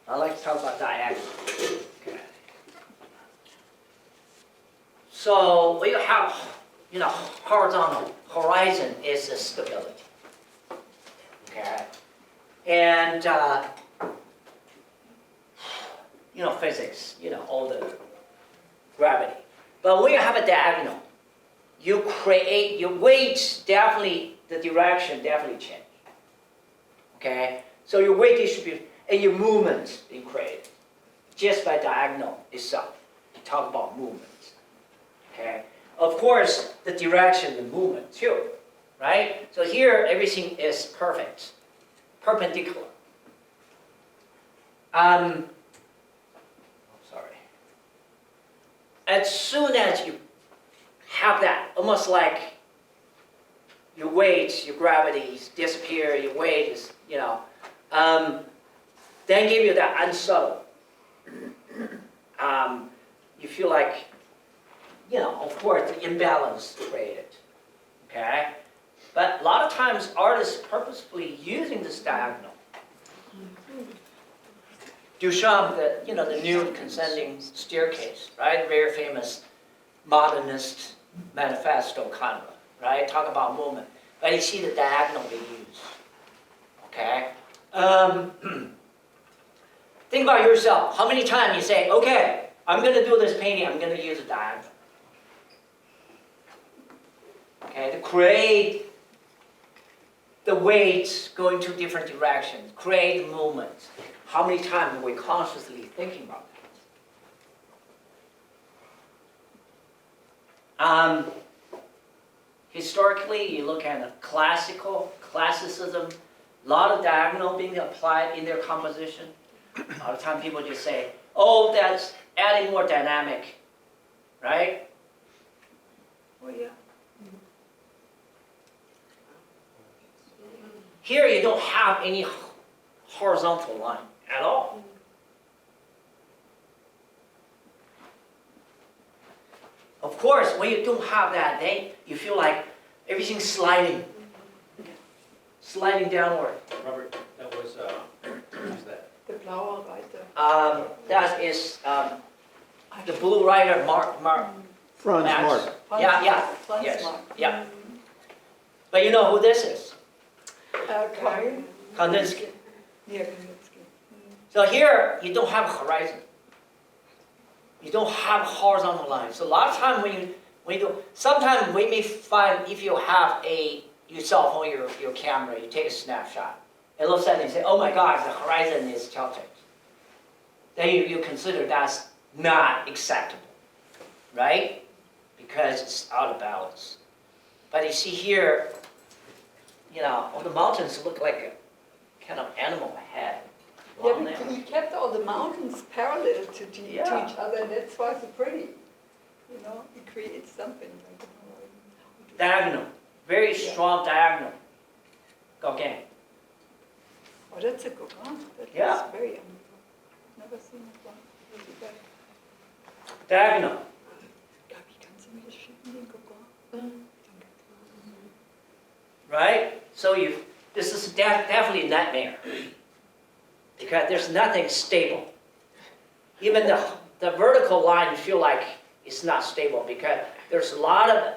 I'd like to talk about diagonal. Okay. So we have, horizontal. Horizon is the stability. Okay. And, physics, all the gravity. But when you have a diagonal, you create, your weight definitely, the direction definitely change. Okay? So your weight distribution and your movement you create just by diagonal itself. You talk about movement. Okay? Of course, the direction, the movement too. Right? So here everything is perfect. Perpendicular. Sorry. As soon as you have that, almost like your weight, your gravity disappear, your weight is, then give you that unsubtle. You feel like, of course, the imbalance created. Okay? But a lot of times artists purposefully using this diagonal. Duchamp, the nude consenting staircase, right? Very famous modernist manifesto kind of, right? Talk about movement. But you see the diagonal they use. Okay? Think about yourself. How many times you say, okay, I'm going to do this painting, I'm going to use a diagonal. Okay, to create the weight going to different directions, create movement. How many times are we consciously thinking about that? Historically, you look at classicism, a lot of diagonal being applied in their composition. A lot of times people just say, oh, that's adding more dynamic, right? Oh, yeah. Here you don't have any horizontal line at all. Of course, when you don't have that, then you feel like everything's sliding downward. Robert, that was, who's that? The Blauer Reiter. That is the blue writer, Mark. Franz Max. Marc. Yeah, Franz yes, Marc. yeah. But you know who this is? Karl. Kandinsky. Yeah, Kandinsky. So here, you don't have a horizon. You don't have horizontal lines. So a lot of time when you do, sometimes we may find if you have your cell phone, your camera, you take a snapshot, and all of a sudden you say, oh my gosh, the horizon is tilted. Then you consider that's not acceptable, right? Because it's out of balance. But you see here, all the mountains look like a kind of animal head. Yeah, Long but there. he kept all the mountains parallel to each other, and that's why it's so pretty. It creates something like a Diagonal. Very strong diagonal. Gauguin. Oh, that's a Gauguin. That Yeah. is very unusual. Never seen it one. Really bad. Diagonal. Gabi, kannst du mir das schicken, den Gauguin? Right? So this is definitely a nightmare. Because there's nothing stable. Even the vertical line, you feel like it's not stable because there's a lot of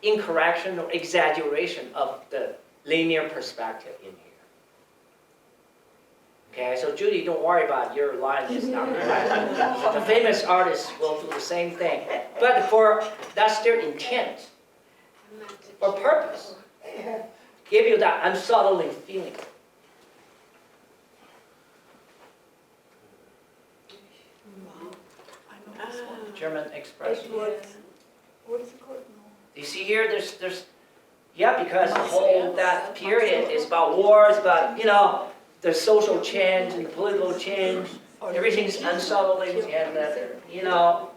incorrection or exaggeration of the linear perspective in here. Okay, so Judy, don't worry about your line is not right. The famous artists will do the same thing. But that's their intent or purpose. Give you that unsettling feeling. I know this one. German expression. Edward. What is it called? You see here, there's because the whole, that period is about wars, about, the social change and the political change. Everything's unsettling and, Not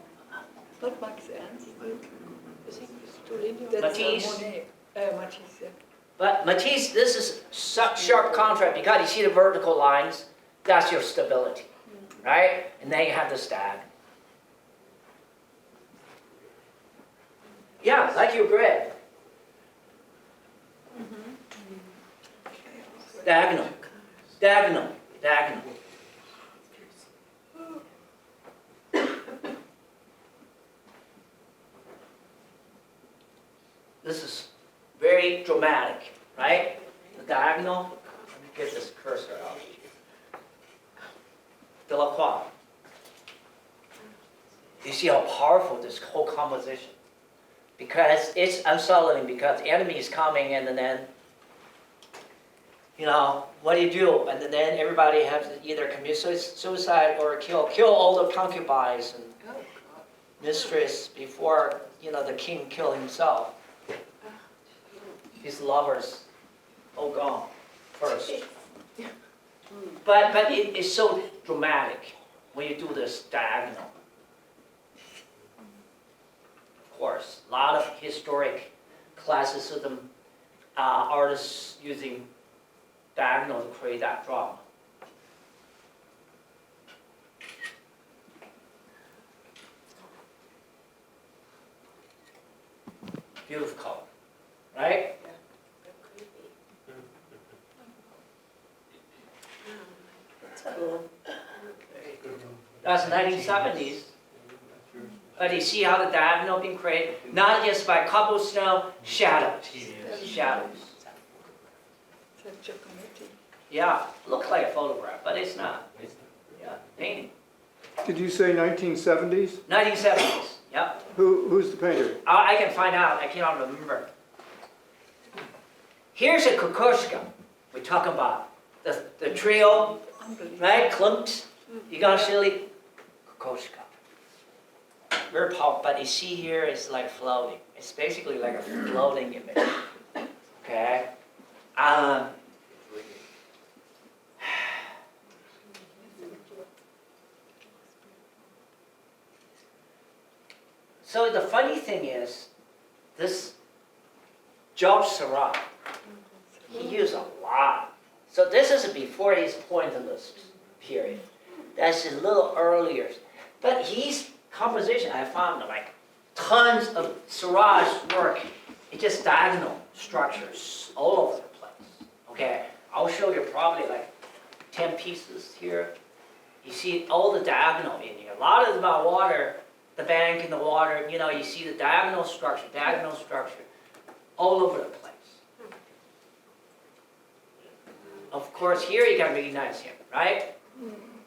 Max Ernst. That's Matisse. Monet. Matisse, yeah. But Matisse, this is such sharp contrast because you see the vertical lines, that's your stability, right? And then you have the stag. Yeah, like your grid. Diagonal, diagonal, diagonal. dramatic, right? The diagonal, let me get this cursor out. Delacroix. You see how powerful this whole composition. Because it's unsettling, because the enemy is coming, and then, you know, what do you do? And then everybody has to either commit suicide or kill all the concubines and mistress before, you know, the king killed himself. His lovers all gone first. But it is so dramatic when you do this diagonal. Of course, a lot of historic classicism artists using diagonal to create that drama. Beautiful color, right? Cool. That's 1970s. But you see how the diagonal being created, not just by cobblestone, shadows. Shadows. Such a committee. Yeah, looks like a photograph, but it's not. Yeah, painting. Did you say 1970s? 1970s, yeah. Who's the painter? I can find out, I cannot remember. Here's a kukushka we talk about. The trio, right? Klimt, Iganshili, kukushka. Very powerful, but you see here it's like floating. It's basically like a floating image. Okay? So the funny thing is, this George Seurat, he used a lot. So this is before his pointillist period. That's a little earlier. But his composition, I found like tons of Seurat's work. It's just diagonal structures all over the place. Okay, I'll show you probably like 10 pieces here. You see all the diagonal in here. A lot of it's about water, the bank and the water. You know, you see the diagonal structure all over the place. Of course, here you can recognize him, right?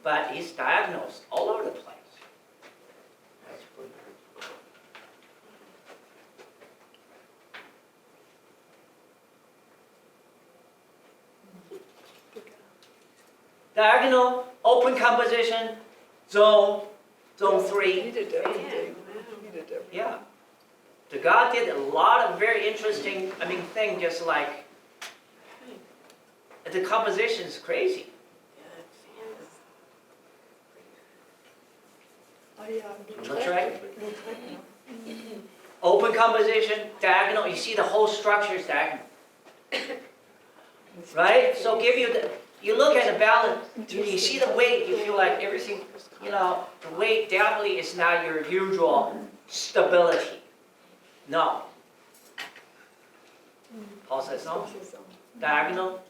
But his diagonals all over the place. Diagonal, open composition, zone 3. He did everything. He did everything. Yeah. Degas did a lot of very interesting, thing, just like, the composition is crazy. Oh, yeah. That's right. Open composition, diagonal, you see the whole structure is diagonal. Right? So give you the, you look at the balance, you see the weight, you feel like everything, you know, the weight definitely is not your usual stability. No. Paul says no. Diagonal.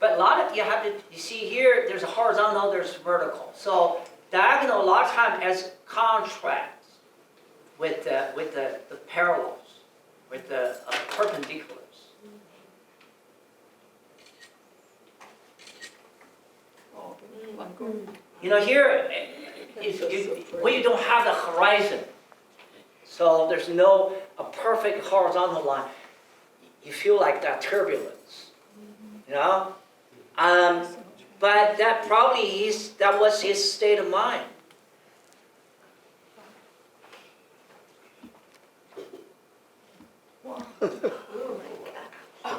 But a lot of, you see here, there's a horizontal, there's vertical. So diagonal a lot of times as contrast with the parallels, with the perpendiculars. Oh, Van Gogh. You know, here, when you don't have the horizon, so there's no a perfect horizontal line, you feel like that turbulence, you know? But that probably that was his state of mind.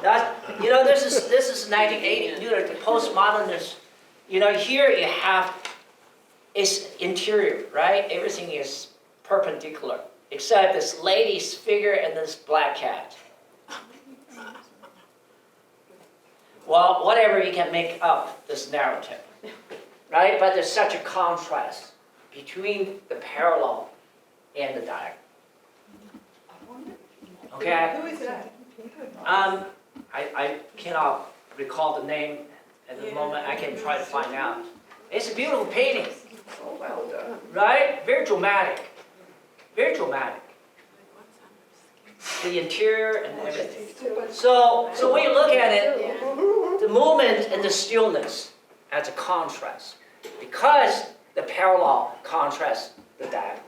That, you know, this is 1980. You know, the postmodernist. You know, here you have is interior, right? Everything is perpendicular, except this lady's figure and this black cat. Well, whatever you can make up this narrative, right? But there's such a contrast between the parallel and the diagonal. Okay? Who is that? I cannot recall the name at the moment. I can try to find out. It's a beautiful painting, Oh, well done. right? Very dramatic. Very dramatic. the interior and everything. Super- So when you look at it, Yeah. the movement and the stillness as a contrast, because the parallel contrasts the diagonal.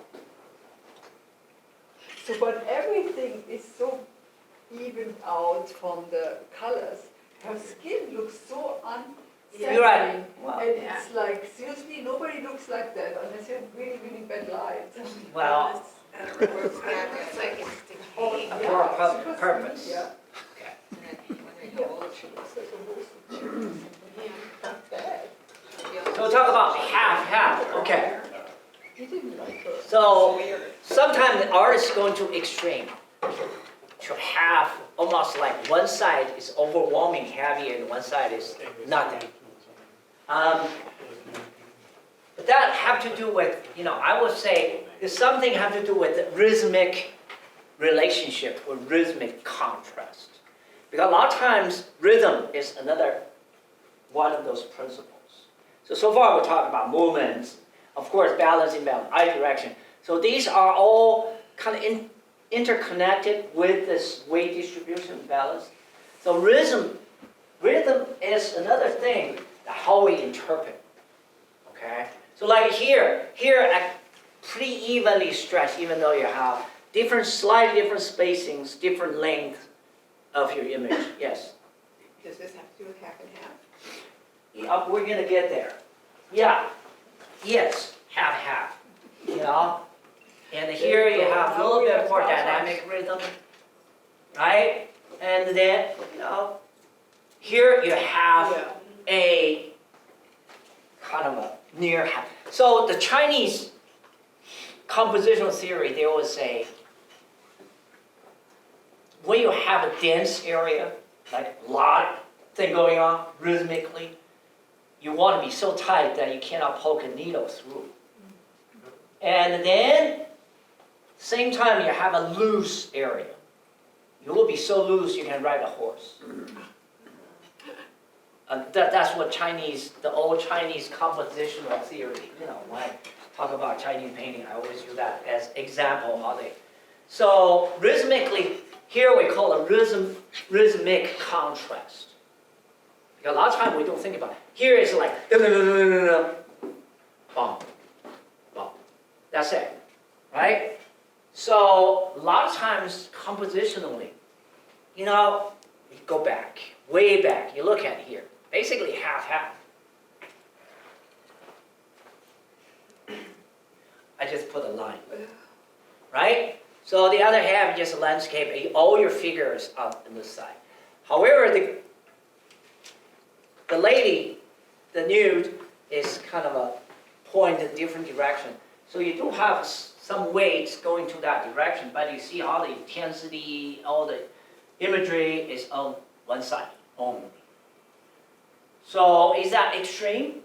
So, but everything is so evened out from the colors. Her skin looks so unsettling. You're right. Wow. And it's like, seriously, nobody looks like that unless you have really, really bad light. Well, I don't know where it's at. It looks like it's Oh, decaying. yeah. yeah, pur- because purpose. Yeah. okay. Yeah, she looks like a rose. Not bad. So we'll talk about half. Okay. He didn't like her. So sometimes the artist is going to extreme. To have almost like one side is overwhelming heavy and one side is nothing. But that have to do with, I would say, there's something have to do with the rhythmic relationship or rhythmic contrast. Because a lot of times rhythm is another one of those principles. So far we're talking about movements, of course balance, imbalance, eye direction. So these are all kind of interconnected with this weight distribution balance. So rhythm is another thing, how we interpret, okay? So like here I pretty evenly stretched, even though you have slightly different spacings, different length of your image, yes. Does this have to do with half and half? Yeah, we're gonna get there. Yeah, yes, half, And here you have a little bit more dynamic rhythm, right? And then, here you have a kind of a near half. So the Chinese compositional theory, they always say, when you have a dense area, like a lot thing going on rhythmically, you want to be so tight that you cannot poke a needle through. And then, same time you have a loose area. You will be so loose you can ride a horse. That's what the old Chinese compositional theory, when I talk about Chinese painting, I always use that as example how they. So rhythmically, here we call a rhythmic contrast. Because a lot of times we don't think about it. Here it's like, bum, bum. That's it, right? So a lot of times compositionally, you go back, way back, you look at here, basically half. I just put a line, right? So the other half is just landscape, all your figures up on this side. However, the lady, the nude, is kind of a point in a different direction. So you do have some weight going to that direction, but you see how the intensity, all the imagery is on one side only. So is that extreme?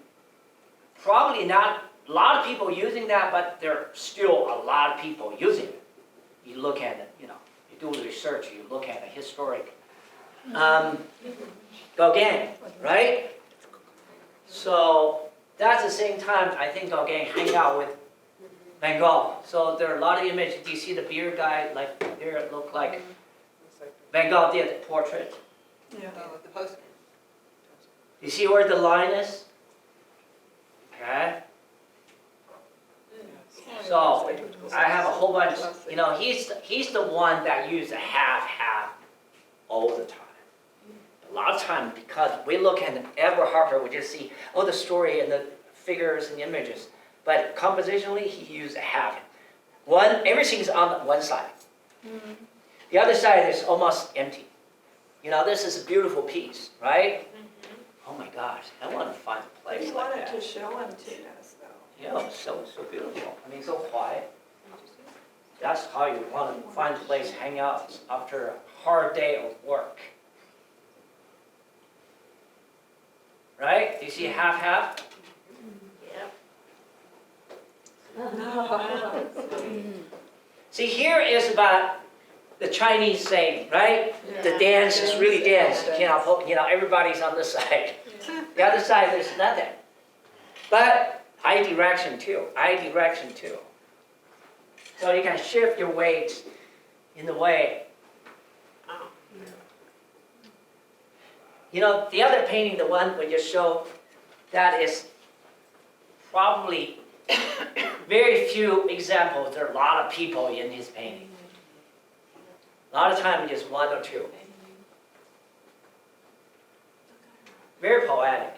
Probably not. A lot of people using that, but there are still a lot of people using it. You look at it, you do the research, you look at a historic. Gauguin, right? So that's the same time I think Gauguin hang out with Van Gogh. So there are a lot of images. Do you see the beard guy like there? It looked like Van Gogh did a portrait. Yeah. Oh, the poster. You see where the line is? Okay. So I have a whole bunch. He's the one that used a half all the time. A lot of times, because we look at Edward Harper, we just see the story and the figures and images. But compositionally, he used a half. Everything's on one side. The other side is almost empty. This is a beautiful piece, right? Oh my gosh, I want to find a place We like wanted that. to show them to us, though. Yeah, so beautiful. So quiet. That's how you want to find a place, hang out after a hard day of work. Right? Do you see half? See, here is about the Chinese saying, right? The dance is really dense. You cannot, everybody's on this side. The other side, there's nothing. But eye direction too. So you can shift your weight in the way You know, the other painting, the one we just showed, that is probably very few examples. There are a lot of people in his painting. A lot of times just one or two. Very poetic.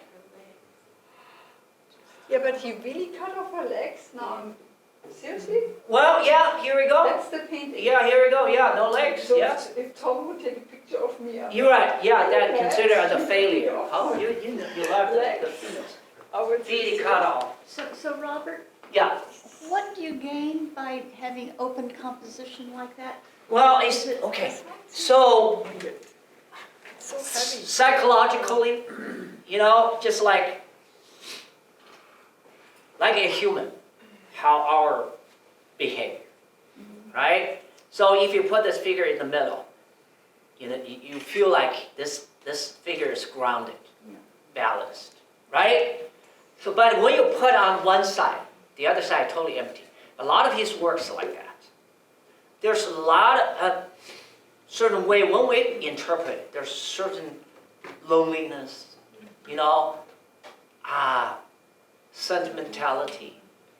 Yeah, but he really cut off her legs now. Seriously? Well, yeah, here we go. That's the painting. Yeah, here we go. Yeah, no legs. So Yeah. if Tom would take a picture of me, You're right. Yeah, that Legs. considered as a failure. How you love the Legs. I would feet say cut off. So Robert, Yeah. what do you gain by having open composition like that? Well, it's okay. So so heavy. psychologically, you know, just like a human, how our behavior, right? So if you put this figure in the middle, you know, you feel like this figure is grounded, balanced, right? So, but when you put on one side, the other side totally empty. A lot of his works are like that. There's a lot of certain way, when we interpret it, there's certain loneliness, you know, sentimentality,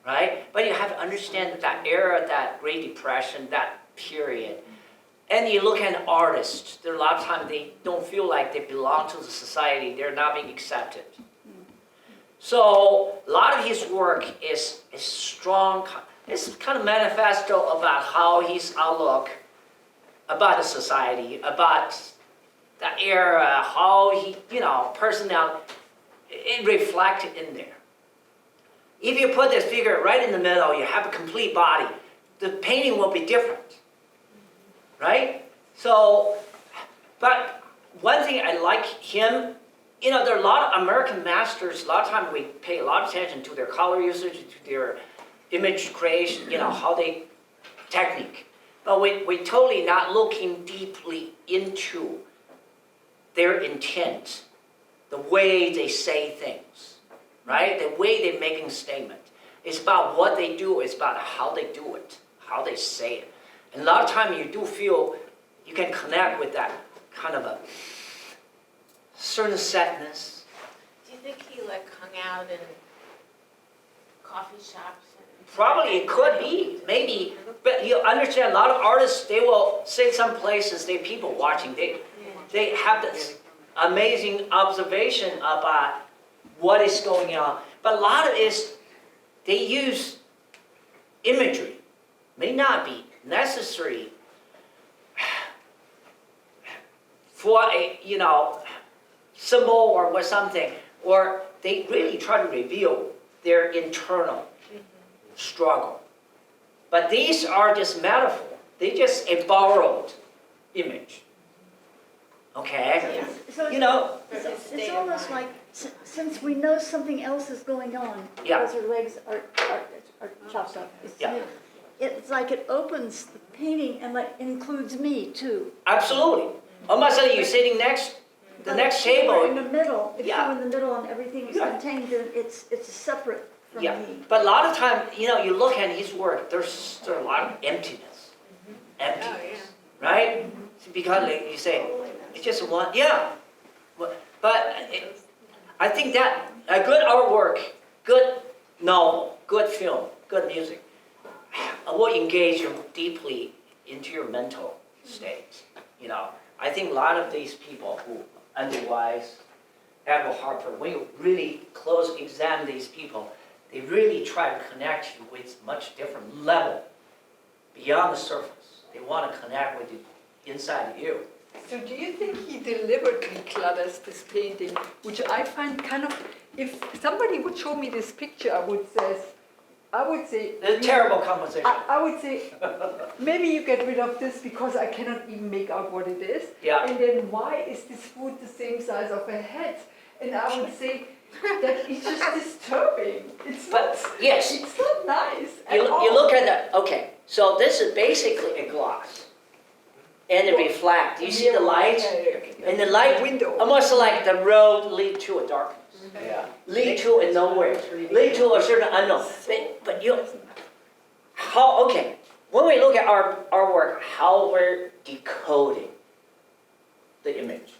right? But you have to understand that era, that Great Depression, that period. And you look at artists, there are a lot of times they don't feel like they belong to the society, they're not being accepted. So a lot of his work is strong, it's kind of manifesto about how his outlook about the society, about the era, how he, you know, personality, it reflected in there. If you put this figure right in the middle, you have a complete body, the painting will be different, right? So, but one thing I like him, you know, there are a lot of American masters, a lot of times we pay a lot of attention to their color usage, to their image creation, you know, how they, technique. But we totally not looking deeply into their intent, the way they say things, right? The way they're making a statement. It's about what they do, it's about how they do it, how they say it. And a lot of times you do feel you can connect with that kind of a certain sadness. Do you think he like hung out in coffee shops? Probably it could be, maybe, but you understand a lot of artists, they will say some places, they people watching, they have this amazing observation about what is going on. But a lot of it is, they use imagery, may not be necessary for a, you know, symbol or something, or they really try to reveal their internal struggle. But these are just metaphor. They just a borrowed image. Okay? So You know, it's almost like, since we know something else is going on, Yeah. because her legs are chopped up. Yeah. It's like it opens the painting and like includes me too. absolutely. Almost like you're sitting next, the But next if you were in table. the middle, if Yeah. you're in the middle and everything is Yeah. contained, then it's separate from Yeah. me. But a lot of time, you know, you look at his work, there's a lot of emptiness. Emptiness. Right? Because like you say, it's just one, yeah. But I think that a good artwork, good novel, good film, good music, will engage you deeply into your mental state. You know, I think a lot of these people who otherwise have a Harper, when you really close examine these people, they really try to connect you with much different level beyond the surface. They want to connect with the inside of you. So do you think he deliberately clutters this painting, which I find kind of, if somebody would show me this picture, I would say, It's a terrible composition. I would say, maybe you get rid of this because I cannot even make out what it is. Yeah. And then why is this food the same size of a head? And I would say that it's just disturbing. It's But not, yes, it's not nice you at all. look at that. Okay, so this is basically a glass, and it reflects. You see the light, and the light window. almost like the road lead to a darkness. Yeah. Lead to a nowhere, lead to a certain unknown. But you, how, okay, when we look at our work, how we're decoding the image.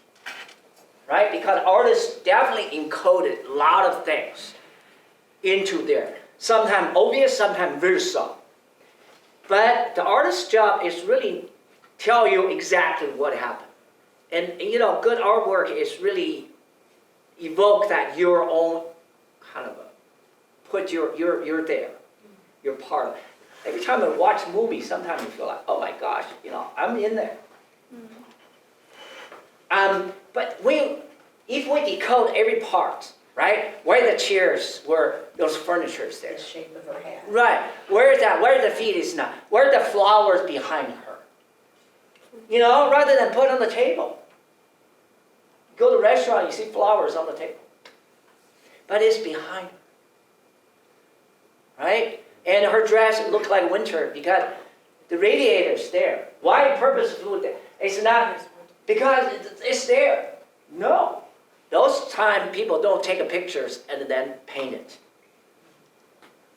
right? Because artists definitely encoded a lot of things into there. Sometimes obvious, sometimes very subtle. But the artist's job is really tell you exactly what happened. And you know, good artwork is really evoke that your own kind of put you're there. You're part of it. Every time I watch a movie, sometimes you feel like, oh my gosh, you know, I'm in there. But if we decode every part, right? Where the chairs were, those furnitures there. The shape of her hat. Right. Where is that? Where the feet is now? Where are the flowers behind her? You know, rather than put on the table. Go to a restaurant, you see flowers on the table. But it's behind her. Right? And her dress looked like winter because the radiator's there. Why purposeful there? It's not because it's there. No. Those time people don't take pictures and then paint it.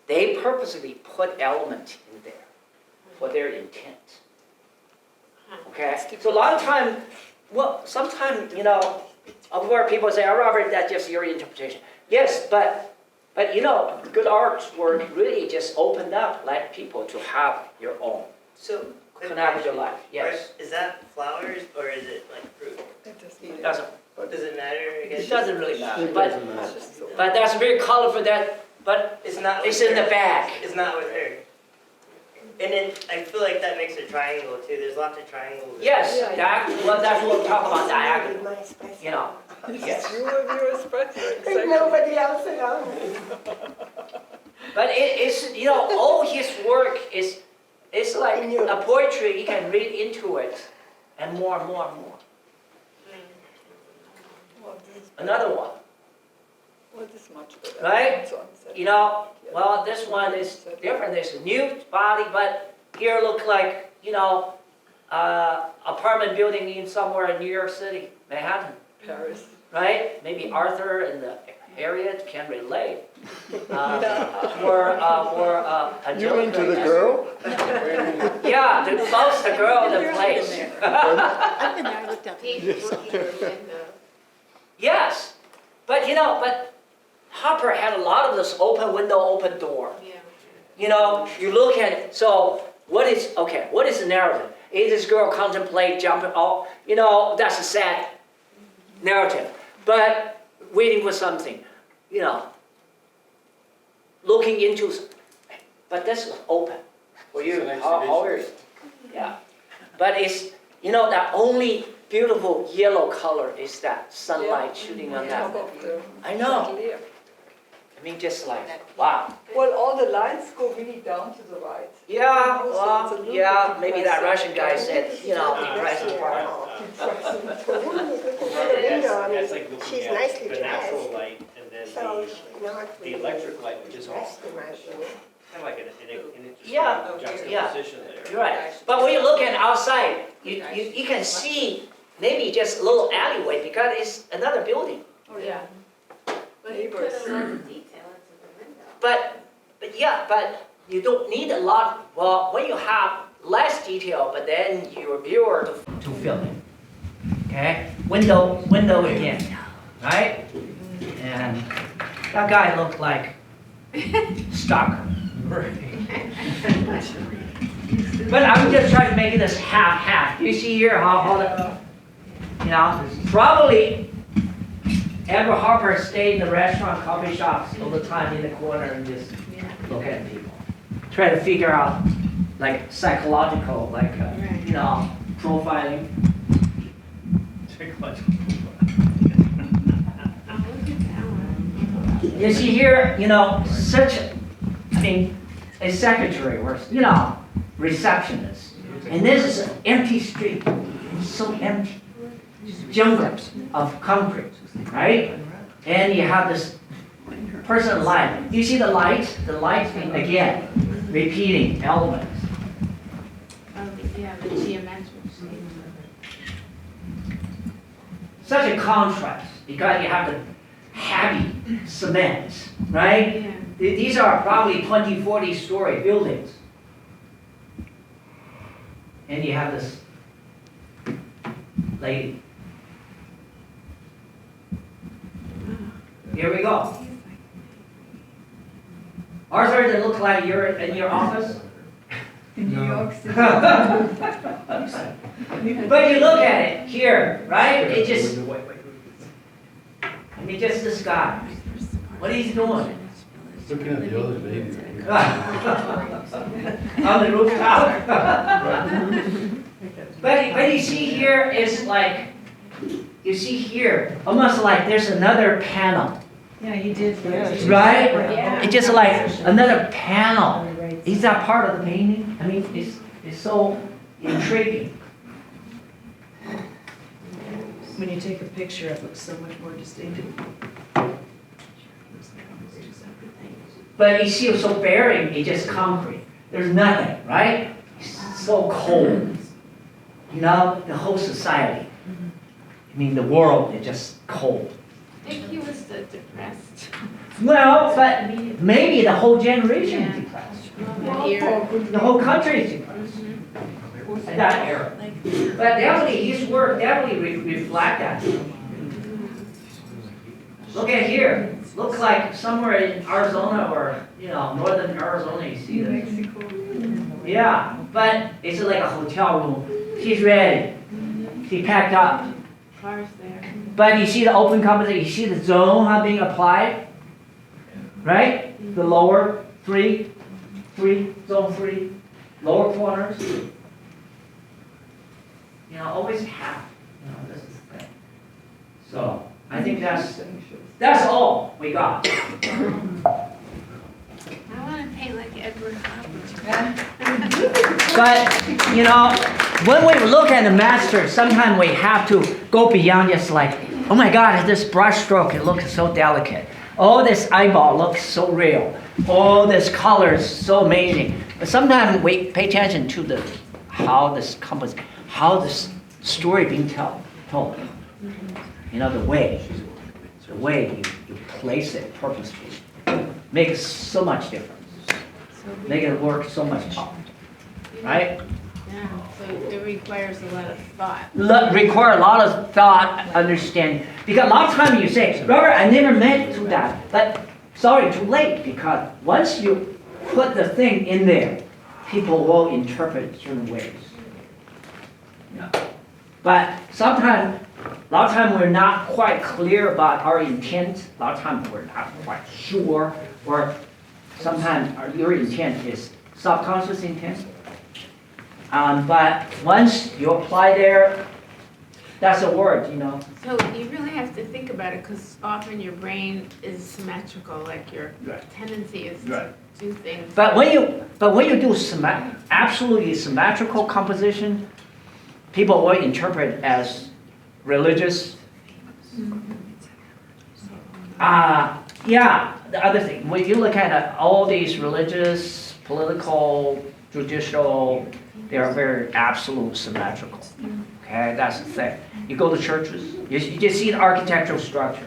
They purposely put element in there for their intent. Okay? So a lot of time, well, sometimes, you know, of course people say, oh, Robert, that's just your interpretation. Yes, but you know, good artwork really just opened up, let people to have your own. So, quick Connect with your question. life, yes. Is that flowers or is it like fruit? It doesn't, Does it matter? I guess? it doesn't really matter, It but doesn't matter. that's very colorful, that, but It's not. it's with in the her. bag. It's not with her. And then I feel like that makes a triangle too. There's lots of triangles. Yes, Yeah, that's what we talk about diagonal, My special. you know. Yes. You were espresso, There's exactly. nobody else around me. But it's, you know, all his work is, it's like In you. a poetry, you can read into it, and more and more and more. Well, this is- Another one, well, this is much better. Right? So I'm sad. you know, well, this one is different, there's a nude body, but here look like, you know, apartment building in somewhere in New York City, Manhattan, Paris. right? Maybe Arthur in the area can relate. Yeah. Or You mean to the Angelica. girl? Yeah, both the girl and the You're place. in there. I've been there, I looked up. Deep looking window. Yes, but you know, but Hopper had a lot of this open window, open door. Yeah. You know, you look at it, so what is the narrative? Is this girl contemplate jumping off? You know, that's a sad narrative. But waiting for something, you know, looking into, but this is open for you. It's an How exhibition. is it? Yeah. But it's, you know, that only beautiful yellow color is that sunlight shooting on Top that. of the I know. chandelier. I mean, just like, wow. Well, all the lines go really down to the right. Yeah, Also, it's a well, little yeah, bit maybe that depressing. Russian guy said, you know, depressing part. That's like looking She's at nicely the natural dressed. light and then So the, she's not the electric light, which is all dressed in my opinion. kind of like an interesting Yeah, juxtaposition there. You're right. But when you look at outside, you can see maybe just a little alleyway because it's another building. Oh, yeah. But he put a lot of detail into the window. But you don't need a lot, well, when you have less detail, but then your viewer to fill in. Okay? Window again, right? And that guy looked like stalker. But I'm just trying to make this half. You see here how the, you know, probably Edward Hopper stayed in the restaurant, coffee shops all the time in the corner and just look at people. Try to figure out like psychological, like, you know, profiling. You see here, you know, a secretary or, you know, receptionist. And this is an empty street. It's so empty. Jungle of concrete, right? And you have this person light. You see the light again, repeating elements. Yeah, the geometric shape. Such a contrast because you have the heavy cement, right? Yeah. These are probably 20, 40-story buildings. And you have this lady. Here we go. Arthur, does it look like you're in your office? In New York City. But you look at it here, right? It just, I mean, just this guy. What he's doing? Looking at the other baby. On the rooftop. But you see here is like, you see here, almost like there's another panel, Yeah, you did. right? Yeah. It's just like another panel. Is that part of the painting? I mean, it's so intriguing. When you take a picture, it looks so much more distinctive. But you see it's so barren, it's just concrete. There's nothing, right? It's so cold. You know, the whole society. I mean, the world is just cold. I think he was depressed. Well, but maybe the whole generation is depressed. Here. The whole country is depressed. At that era. But definitely, his work definitely reflect that. Look at here. Looks like somewhere in Arizona or, you know, northern Arizona, you see this. Mexico. Yeah, but it's like a hotel room. She's ready. She packed up. Cars there. But you see the open composition, you see the zone being applied? Right? The lower three, zone 3, lower corners. You know, always have. You know, this is the thing. So, I think that's all we got. I want to paint like Edward Hopper. But, you know, when we look at the master, sometimes we have to go beyond just like, oh my God, this brush stroke, it looks so delicate. Oh, this eyeball looks so real. Oh, this color is so amazing. But sometimes we pay attention to how this story being told. You know, the way you place it purposefully makes so much difference. Make it work so much better. Right? Yeah, so it requires a lot of thought. Require a lot of thought, understanding. Because a lot of times you say, Robert, I never meant to that. But sorry, too late. Because once you put the thing in there, people will interpret certain ways. Yeah. But sometimes, a lot of times we're not quite clear about our intent. A lot of times we're not quite sure. Or sometimes your intent is subconscious intent. But once you apply there, that's a word, you know. So you really have to think about it because often your brain is symmetrical, like your tendency is to do things. But when you do absolutely symmetrical composition, people will interpret as religious. Yeah, the other thing, when you look at all these religious, political, judicial, they are very absolute symmetrical. Okay, that's the thing. You go to churches, you just see the architectural structure.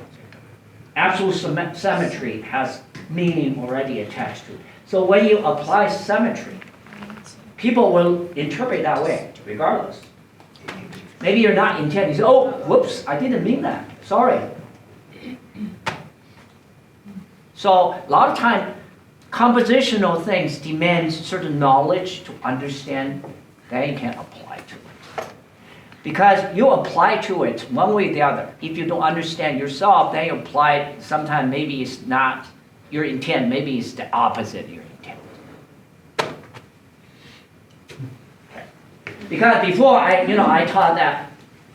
Absolute symmetry has meaning already attached to it. So when you apply symmetry, people will interpret that way, regardless. Maybe you're not intending, you say, oh, whoops, I didn't mean that, sorry. So a lot of time, compositional things demand certain knowledge to understand, then you can apply to it. Because you apply to it one way or the other. If you don't understand yourself, then you apply it, sometimes maybe it's not your intent, maybe it's the opposite of your intent. Okay. Because before, I taught that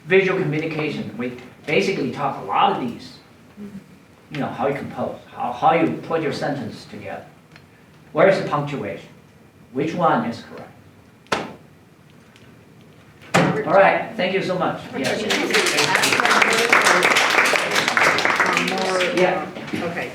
visual communication, we basically taught a lot of these. You know, how you compose, how you put your sentence together. Where is the punctuation? Which one is correct? All right, thank you so much. Yes. Yes. Yeah. Okay.